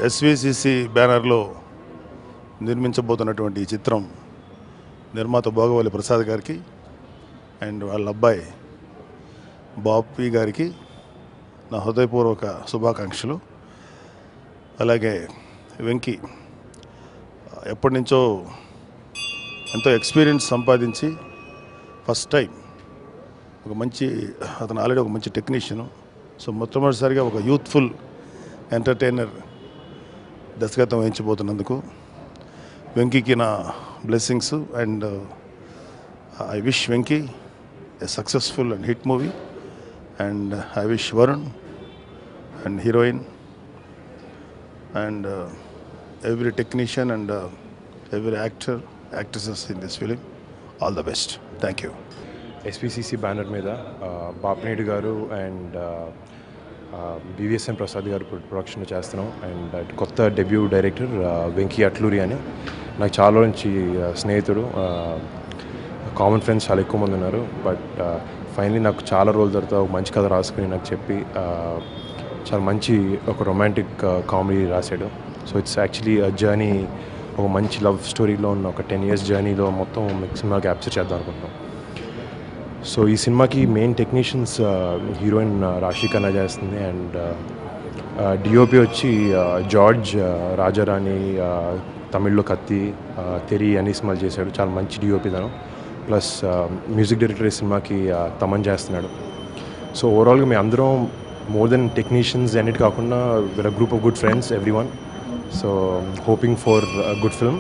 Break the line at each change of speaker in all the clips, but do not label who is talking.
SVCC బ్యానర్లో నిర్మించబోతున్నటువంటి ఈ చిత్రం నిర్మాత భోగవల్లి ప్రసాద్ గారికి అండ్ వాళ్ళ అబ్బాయి బాపి గారికి నా హృదయపూర్వక శుభాకాంక్షలు. అలాగే వెంకీ ఎప్పటి నుంచో ఎంతో ఎక్స్పీరియన్స్ సంపాదించి ఫస్ట్ టైం అతను ఆల్రెడీ ఒక మంచి టెక్నీషియను. సో మొట్టమొదటిసారిగా ఒక యూత్ఫుల్ ఎంటర్టైనర్ దర్శకత్వం వహించబోతున్నందుకు వెంకీకి నా blessings. And I wish Venky a successful and hit movie. And I wish Varun and heroine and every technician and every actor, actresses in this film, all the best. Thank you.
SPCC banner మీద బాపినేడు గారు and BVSN Prasad గారు production చేస్తున్నాం. And కొత్త debut director Venky Atluri అని నాకు చాలా నుంచి స్నేహితుడు, కామన్ ఫ్రెండ్స్ చాలా ఎక్కువ మంది ఉన్నారు. బట్ ఫైనలీ నాకు చాలా రోజుల తర్వాత ఒక మంచి కథ రాసుకుని నాకు చెప్పి చాలా మంచి ఒక రొమాంటిక్ కామెడీ రాశాడు. సో ఇట్స్ యాక్చువల్లీ జర్నీ, ఒక మంచి లవ్ స్టోరీలో ఉన్న ఒక 10 years జర్నీలో మొత్తం సినిమా క్యాప్చర్ చేద్దాం అనుకుంటున్నాం. సో ఈ సినిమాకి మెయిన్ టెక్నీషియన్స్ హీరోయిన్ రాశి ఖన్నా చేస్తుంది. అండ్ డిఓపి వచ్చి జార్జ్ రాజారాణి, తమిళ్లో కత్తి, తెరి అన్ని సినిమాలు చేశాడు. చాలా మంచి డిఓపి తను. ప్లస్ మ్యూజిక్ డైరెక్టర్ ఈ సినిమాకి తమన్ చేస్తున్నాడు. సో ఓవరాల్గా మేము అందరం మోర్ దెన్ టెక్నీషియన్స్ అన్నిటి కాకుండా we're a group of good friends everyone. So hoping for a good film.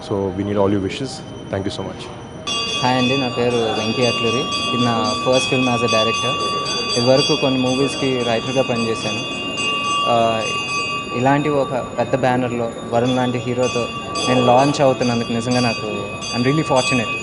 So we need all you wishes. Thank you so much.
Hi అండి, నా పేరు వెంకీ అట్లూరి. ఇది నా first film as a director. ఇదివరకు కొన్ని మూవీస్కి రైటర్గా పనిచేశాను. ఇలాంటి ఒక పెద్ద బ్యానర్లో వరుణ్ లాంటి హీరోతో నేను లాంచ్ అవుతున్నందుకు నిజంగా నాకు ఐఎమ్ రియలీ ఫార్చునేట్.